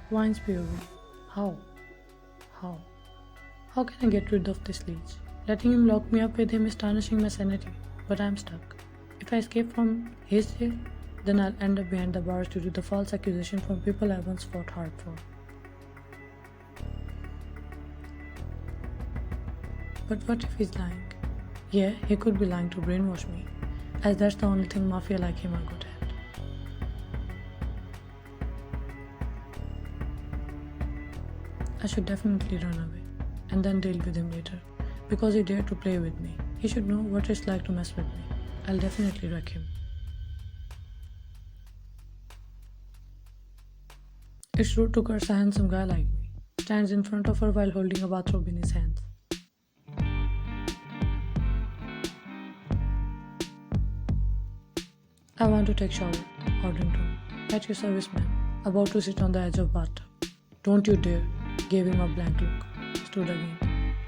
Wine's POV. How? How? How can I get rid of this leech? Letting him lock me up with him is tarnishing my sanity, but I'm stuck. If I escape from his jail, then I'll end up behind the bars due to the false accusation from people I once fought hard for. But what if he's lying? Yeah, he could be lying to brainwash me, as that's the only thing Mafia like him are good at. I should definitely run away, and then deal with him later, because he dared to play with me. He should know what it's like to mess with me. I'll definitely wreck him. It's rude to curse a handsome guy like me. Stands in front of her while holding a bathrobe in his hands. I want to take shower, ordering tone. At your service, ma'am. About to sit on the edge of bathtub. Don't you dare. Gave him a blank look. Stood again.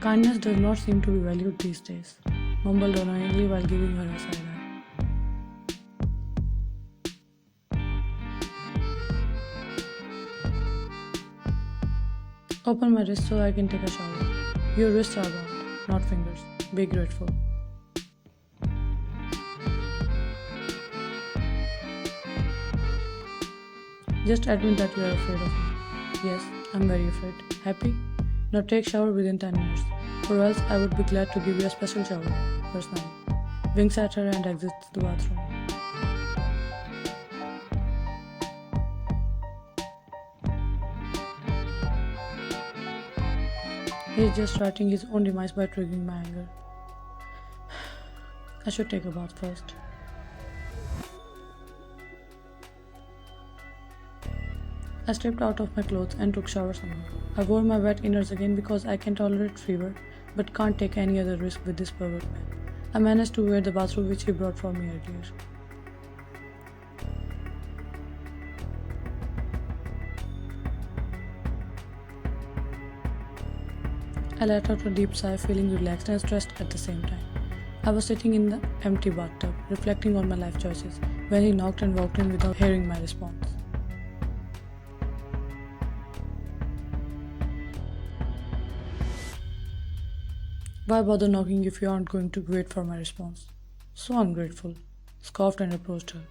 Kindness does not seem to be valued these days. Mumbled annoyingly while giving her a side eye. Open my wrist so I can take a shower. Your wrists are bound, not fingers. Be grateful. Just admit that you are afraid of me. Yes, I'm very afraid. Happy? Now take shower within 10 minutes. Or else I would be glad to give you a special shower, personally. Winks at her and exits the bathroom. He is just writing his own demise by triggering my anger. I should take a bath first. I stripped out of my clothes and took shower somehow. I wore my wet inners again because I can tolerate fever, but can't take any other risk with this pervert man. I managed to wear the bathrobe which he brought for me earlier. I let out a deep sigh, feeling relaxed and stressed at the same time. I was sitting in the empty bathtub, reflecting on my life choices, when he knocked and walked in without hearing my response. Why bother knocking if you aren't going to wait for my response? So ungrateful, scoffed and approached her.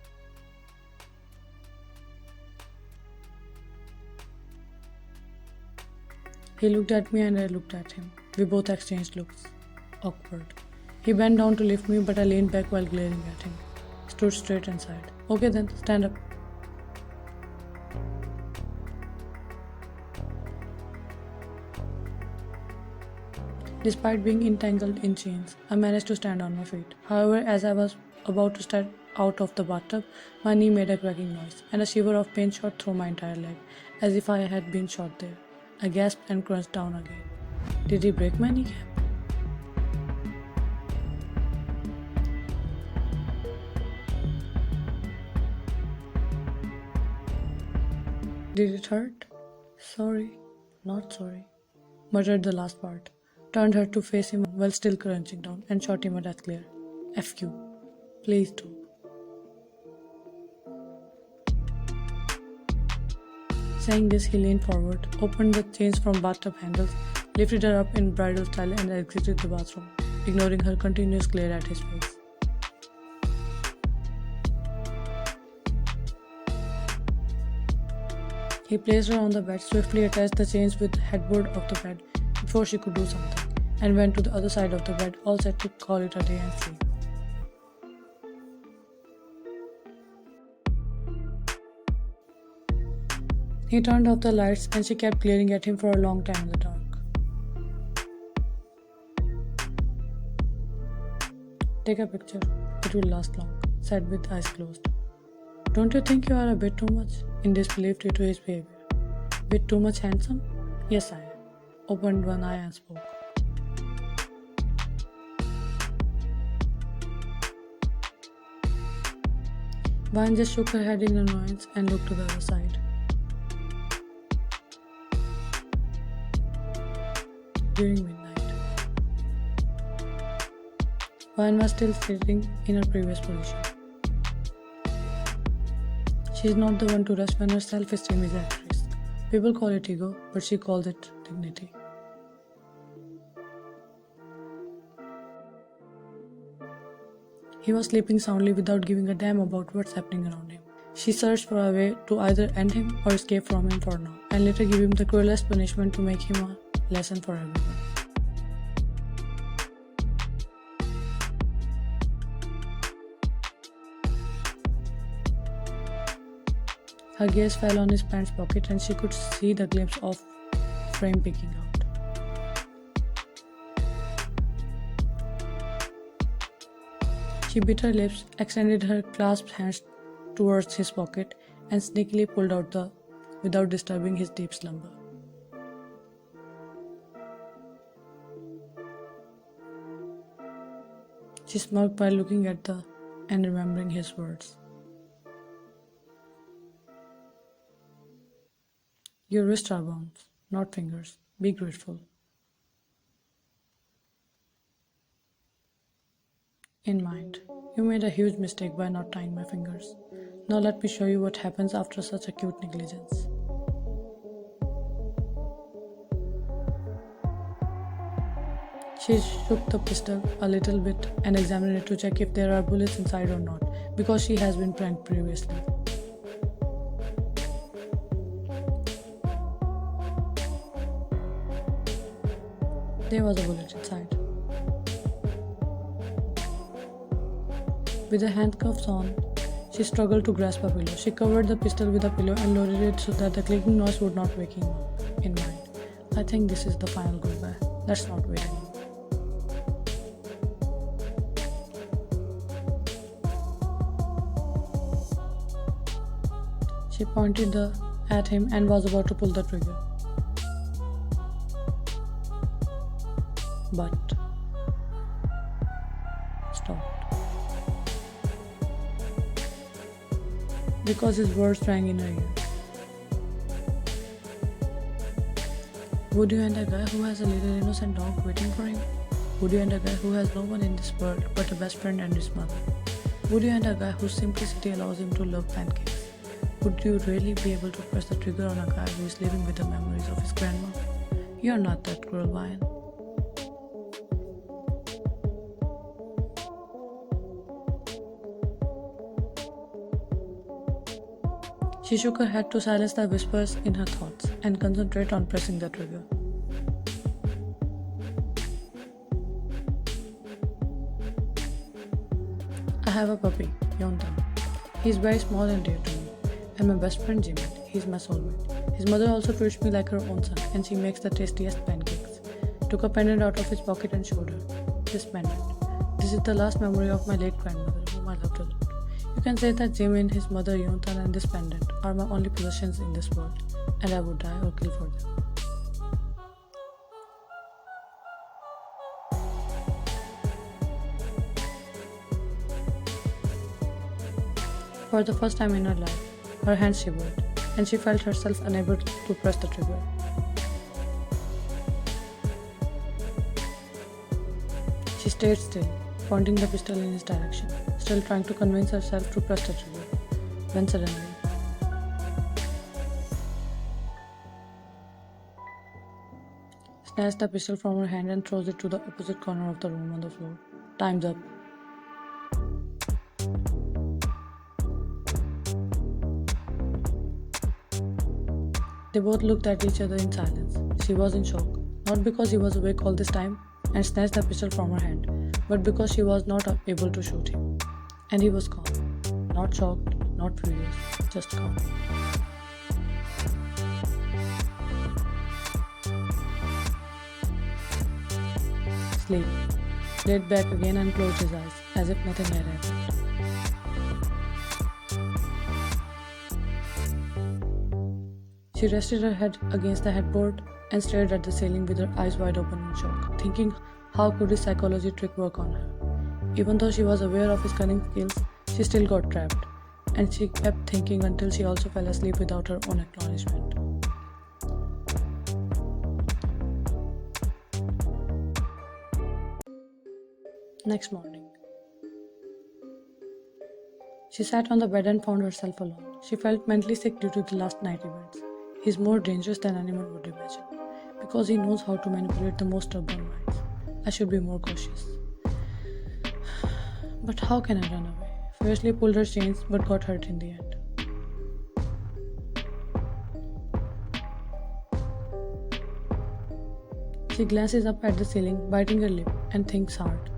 He looked at me and I looked at him. We both exchanged looks. Awkward. He bent down to lift me, but I leaned back while glaring at him. Stood straight and sighed. Okay then, stand up. Despite being entangled in chains, I managed to stand on my feet. However, as I was about to step out of the bathtub, my knee made a cracking noise, and a shiver of pain shot through my entire leg, as if I had been shot there. I gasped and crunched down again. Did he break my kneecap? Did it hurt? Sorry, not sorry. Muttered the last part. Turned her to face him while still crunching down and shot him a death glare. F you. Please do. Saying this, he leaned forward, opened the chains from bathtub handles, lifted her up in bridal style and exited the bathroom, ignoring her continuous glare at his face. He placed her on the bed, swiftly attached the chains with the headboard of the bed before she could do something, and went to the other side of the bed, all set to call it a day and sleep. He turned off the lights and she kept glaring at him for a long time in the dark. Take a picture, it will last long, said with eyes closed. Don't you think you are a bit too much? In disbelief due to his behavior. Bit too much handsome? Yes, I am. Opened one eye and spoke. Vine just shook her head in annoyance and looked to the other side. During midnight, Vine was still sitting in her previous position. She is not the one to rush when her self-esteem is at risk. People call it ego, but she calls it dignity. He was sleeping soundly without giving a damn about what's happening around him. She searched for a way to either end him or escape from him for now, and later give him the cruelest punishment to make him a lesson for everyone. Her gaze fell on his pants pocket and she could see the glimpse of frame peeking out. She bit her lips, extended her clasped hands towards his pocket, and sneakily pulled out without disturbing his deep slumber. She smirked while looking at and remembering his words. Your wrists are bones, not fingers. Be grateful. In mind, you made a huge mistake by not tying my fingers. Now let me show you what happens after such acute negligence. She shook the pistol a little bit and examined it to check if there are bullets inside or not, because she has been pranked previously. There was a bullet inside. With the handcuffs on, she struggled to grasp a pillow. She covered the pistol with a pillow and loaded it so that the clicking noise would not wake him up. In mind, I think this is the final goodbye. Let's not wait anymore. She pointed at him and was about to pull the trigger. But stopped. Because his words rang in her ear. Would you end a guy who has a little innocent dog waiting for him? Would you end a guy who has no one in this world but a best friend and his mother? Would you end a guy whose simplicity allows him to love pancakes? Would you really be able to press the trigger on a guy who is living with the memories of his grandma? You are not that cruel, Ryan. She shook her head to silence the whispers in her thoughts and concentrate on pressing the trigger. I have a puppy, Jeon. He's very small and dear to me. And my best friend Jeon, he's my soulmate. His mother also treats me like her own son, and she makes the tastiest pancakes. Took a pendant out of his pocket and showed her. This pendant. This is the last memory of my late grandmother, whom I loved a lot. You can say that Jimin, his mother Yeontan, and this pendant are my only possessions in this world, and I would die or kill for them. For the first time in her life, her hands shivered, and she felt herself unable to press the trigger. She stayed still, pointing the pistol in his direction, still trying to convince herself to press the trigger. When suddenly, snatched the pistol from her hand and throws it to the opposite corner of the room on the floor. Time's up. They both looked at each other in silence. She was in shock, not because he was awake all this time and snatched the pistol from her hand, but because she was not able to shoot him. And he was calm, not shocked, not furious, just calm. Sleep. Laid back again and closed his eyes, as if nothing had happened. She rested her head against the headboard and stared at the ceiling with her eyes wide open in shock, thinking how could his psychology trick work on her. Even though she was aware of his cunning skills, she still got trapped, and she kept thinking until she also fell asleep without her own acknowledgement. Next morning, she sat on the bed and found herself alone. She felt mentally sick due to the last night events. He's more dangerous than anyone would imagine, because he knows how to manipulate the most stubborn minds. I should be more cautious. But how can I run away? Fiercely pulled her chains but got hurt in the end. She glances up at the ceiling, biting her lip, and thinks hard,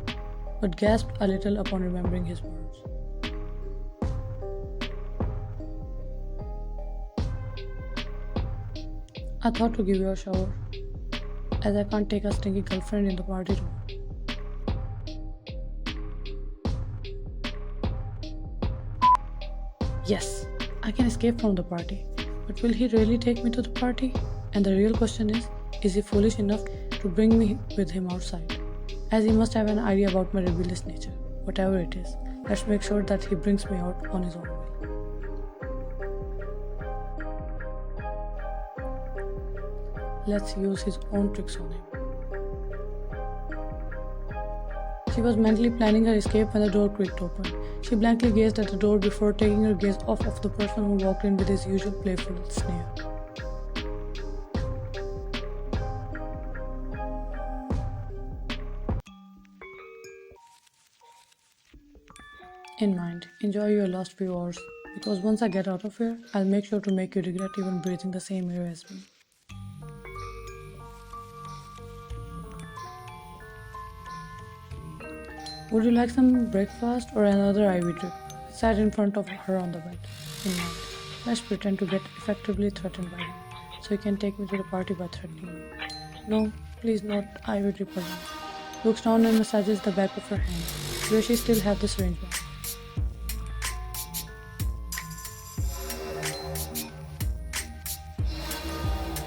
but gasped a little upon remembering his words. I thought to give you a shower, as I can't take a stinky girlfriend in the party room. Yes, I can escape from the party, but will he really take me to the party? And the real question is he foolish enough to bring me with him outside? As he must have an idea about my rebellious nature, whatever it is. Let's make sure that he brings me out on his own will. Let's use his own tricks on him. She was mentally planning her escape when the door creaked open. She blankly gazed at the door before taking her gaze off of the person who walked in with his usual playful sneer. In mind, enjoy your last few hours, because once I get out of here, I'll make sure to make you regret even breathing the same air as me. Would you like some breakfast or another IV drip? He sat in front of her on the bed. In mind, let's pretend to get effectively threatened by him, so he can take me to the party by threatening me. No, please not IV drip again. Looks down and massages the back of her hand, where she still had the syringe bag.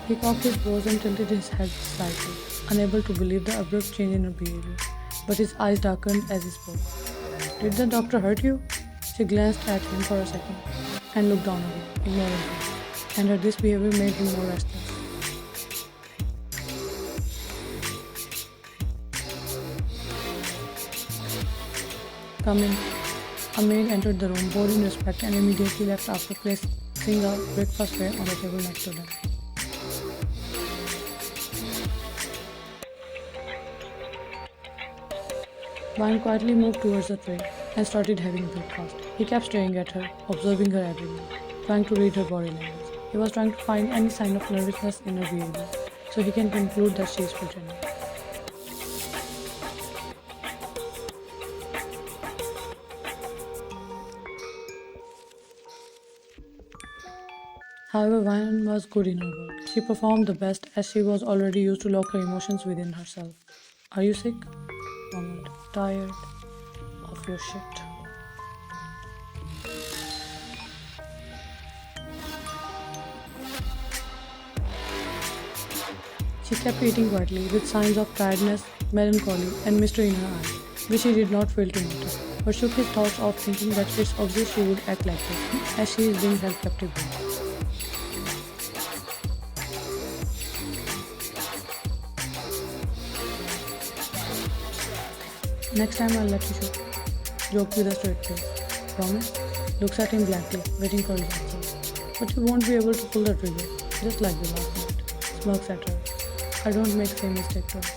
He cocked his brows and tilted his head slightly, unable to believe the abrupt change in her behavior, but his eyes darkened as he spoke. Did the doctor hurt you? She glanced at him for a second, and looked down again, ignoring him, and her this behavior made him more restless. Come in. A maid entered the room, bowed in respect, and immediately left after placing a breakfast tray on the table next to them. Vine quietly moved towards the tray and started having breakfast. He kept staring at her, observing her every move, trying to read her body language. He was trying to find any sign of nervousness in her behavior, so he can conclude that she is pretending. However, Vine was good in her work. She performed the best, as she was already used to lock her emotions within herself. Are you sick? Mumbled. Tired of your shit. She kept eating quietly, with signs of tiredness, melancholy, and mystery in her eyes, which he did not fail to notice, but shook his thoughts off, thinking that it's obvious she would act like this, as she is being held captive. Next time I'll let you shoot. Joked with a straight face. Promise? Looks at him blankly, waiting for his answer. But you won't be able to pull the trigger, just like the last night. Smirks at her. I don't make same mistake twice.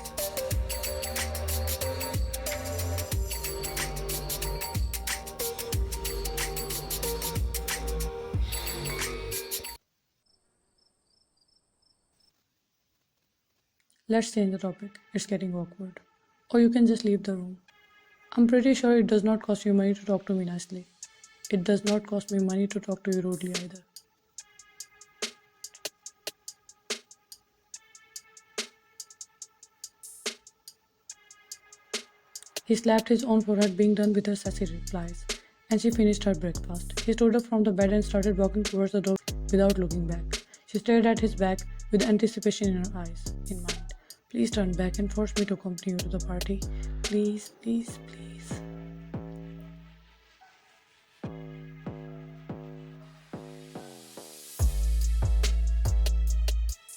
Let's change the topic. It's getting awkward. Or you can just leave the room. I'm pretty sure it does not cost you money to talk to me nicely. It does not cost me money to talk to you rudely either. He slapped his own forehead, being done with her sassy replies, and she finished her breakfast. He stood up from the bed and started walking towards the door without looking back. She stared at his back with anticipation in her eyes. In mind, please turn back and force me to accompany you to the party. Please, please, please.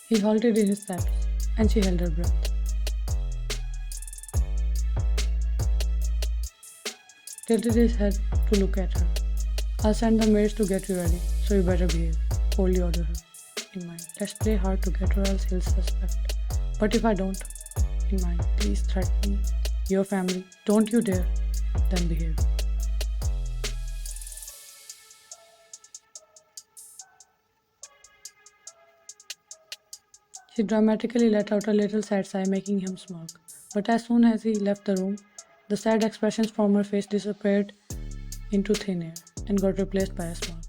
He halted in his steps, and she held her breath. Tilted his head to look at her. I'll send the maids to get you ready, so you better behave. Coldly ordered her. in mind. Let's play hard to get or else he'll suspect. But if I don't, in mind, please threaten me. Your family, don't you dare. Then behave. She dramatically let out a little sad sigh, making him smirk. But as soon as he left the room, the sad expressions from her face disappeared into thin air and got replaced by a smirk.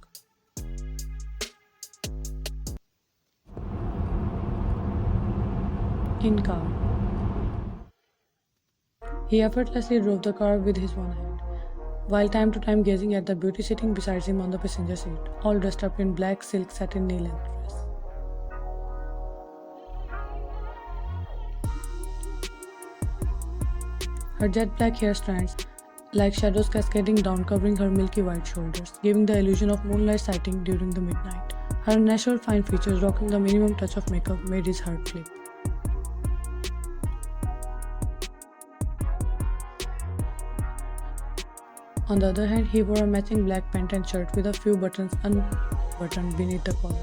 In car. He effortlessly drove the car with his one hand, while time to time gazing at the beauty sitting beside him on the passenger seat, all dressed up in black silk satin knee-length dress. Her jet black hair strands, like shadows cascading down, covering her milky white shoulders, giving the illusion of moonlight sighting during the midnight. Her natural fine features, rocking the minimum touch of makeup, made his heart flip. On the other hand, he wore a matching black pant and shirt with a few buttons unbuttoned beneath the collar,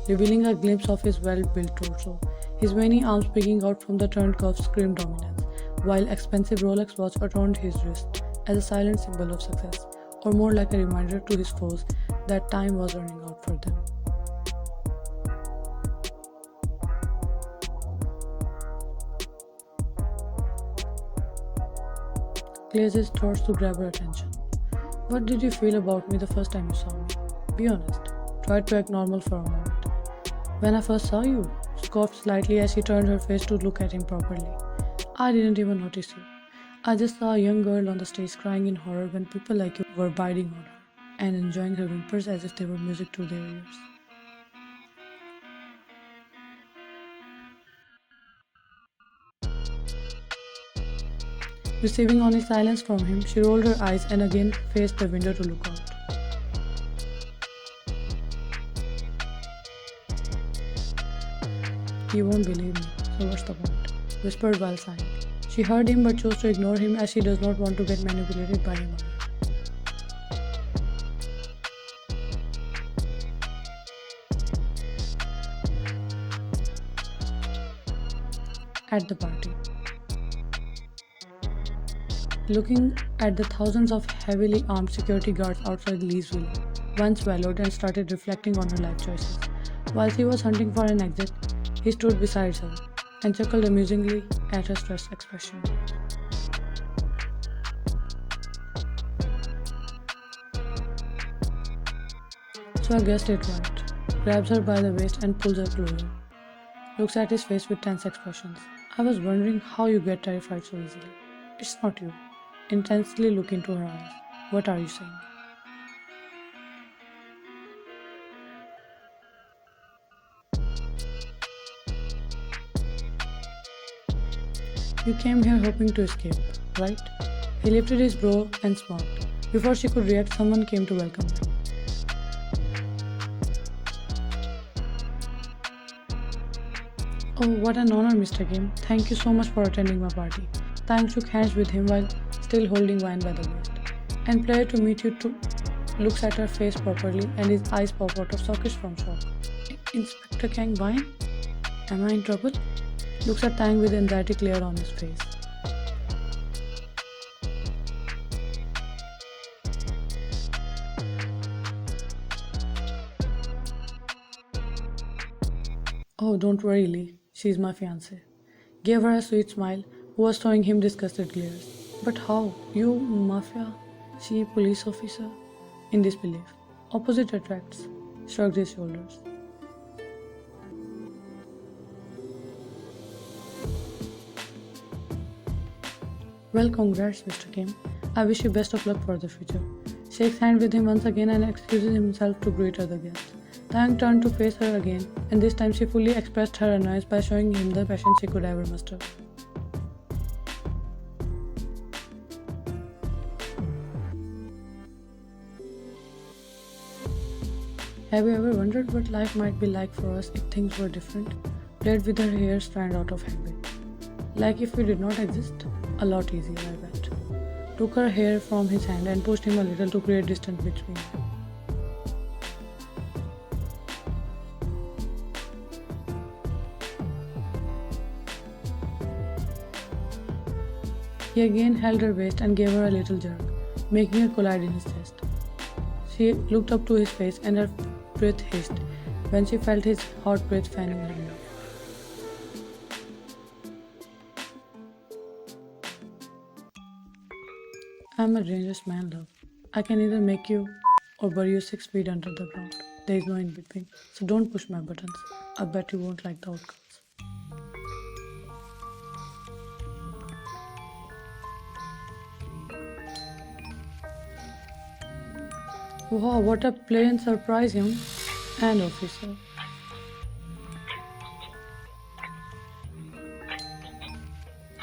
revealing a glimpse of his well-built torso. His veiny arms peeking out from the turned cuffs screamed dominance, while expensive Rolex watch adorned his wrist as a silent symbol of success, or more like a reminder to his foes that time was running out for them. Clears his throat to grab her attention. What did you feel about me the first time you saw me? Be honest. Tried to act normal for a moment. When I first saw you, scoffed slightly as she turned her face to look at him properly. I didn't even notice you. I just saw a young girl on the stage crying in horror when people like you were biting on her and enjoying her whimpers as if they were music to their ears. Receiving only silence from him, she rolled her eyes and again faced the window to look out. You won't believe me, so what's the point? Whispered while sighing. She heard him but chose to ignore him as she does not want to get manipulated by him again. At the party. Looking at the thousands of heavily armed security guards outside Lee's villa, one swallowed and started reflecting on her life choices. While she was hunting for an exit, he stood beside her and chuckled amusingly at her stressed expression. So I guessed it right. Grabs her by the waist and pulls her closer. Looks at his face with tense expressions. I was wondering how you get terrified so easily. It's not you. Intensely look into her eyes. What are you saying? You came here hoping to escape, right? He lifted his brow and smirked. Before she could react, someone came to welcome them. Oh, what an honor, Mr. Kim. Thank you so much for attending my party. Taehyung shook hands with him while still holding wine by the waist. And pleasure to meet you too. Looks at her face properly and his eyes pop out of sockets from shock. Inspector Kang, wine? Am I in trouble? Looks at Taehyung with anxiety clear on his face. Oh, don't worry, Lee. She's my fiancée. Gave her a sweet smile, who was throwing him disgusted glares. But how? You, Mafia? She, police officer? In disbelief. Opposite attracts. Shrugged his shoulders. Well, congrats, Mr. Kim. I wish you best of luck for the future. Shakes hands with him once again and excuses himself to greet other guests. Taehyung turned to face her again, and this time she fully expressed her annoyance by showing him the passion she could ever muster. Have you ever wondered what life might be like for us if things were different? Played with her hair strand out of habit. Like if we did not exist? A lot easier, I bet. Took her hair from his hand and pushed him a little to create distance between them. He again held her waist and gave her a little jerk, making her collide in his chest. She looked up to his face and her breath hissed when she felt his hot breath fanning her neck. I'm a dangerous man, love. I can either make you or bury you 6 feet under the ground. There is no in between. So don't push my buttons. I bet you won't like the outcomes. Wow, what a pleasant surprise, young and officer.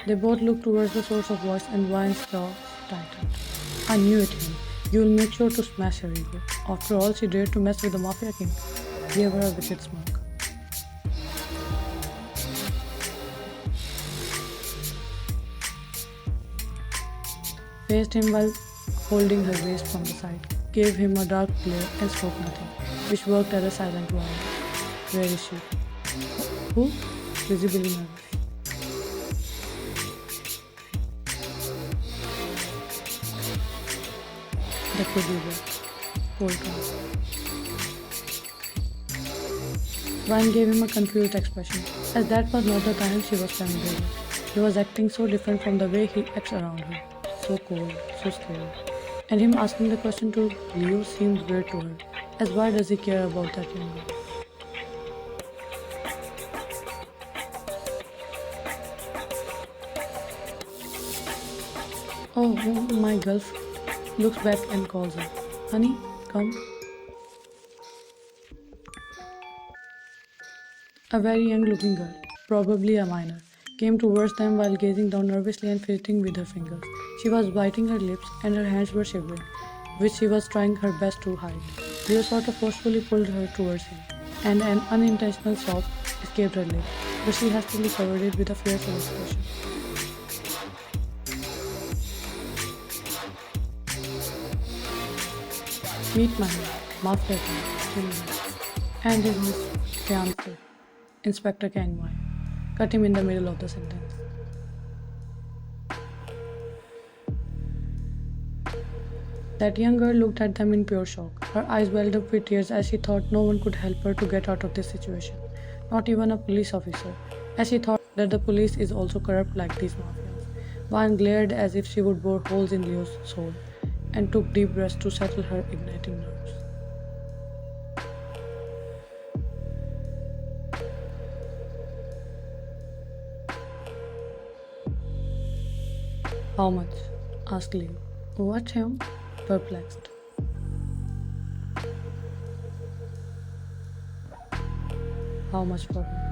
They both looked towards the source of voice and Vine's jaw tightened. I knew it, him. You'll make sure to smash her ego. After all, she dared to mess with the Mafia King. Gave her a wicked smirk. Faced him while holding her waist from the side. Gave him a dark glare and spoke nothing, which worked as a silent warning. Where is she? Who? Visibly nervous. That could be good. Cold calm. Ryan gave him a confused expression, as that was not the kind she was familiar with. He was acting so different from the way he acts around her. So cold, so scared. And him asking the question to Leo seemed weird to her, as why does he care about that young girl? Oh, my girlfriend looks back and calls her. Honey, come. A very young looking girl, probably a minor, came towards them while gazing down nervously and fidgeting with her fingers. She was biting her lips and her hands were shivering, which she was trying her best to hide. Leo sort of forcefully pulled her towards him, and an unintentional sob escaped her lips, but she hastily covered it with a fearful expression. Meet my man, Mafia King, and his fiancée, Inspector Kangwai. Cut him in the middle of the sentence. That young girl looked at them in pure shock. Her eyes welled up with tears as she thought no one could help her to get out of this situation, not even a police officer, as she thought that the police is also corrupt like these mafias. Van glared as if she would bore holes in Leo's soul, and took deep breaths to settle her igniting nerves. How much? Asked Leo. What, him? Perplexed. How much for her?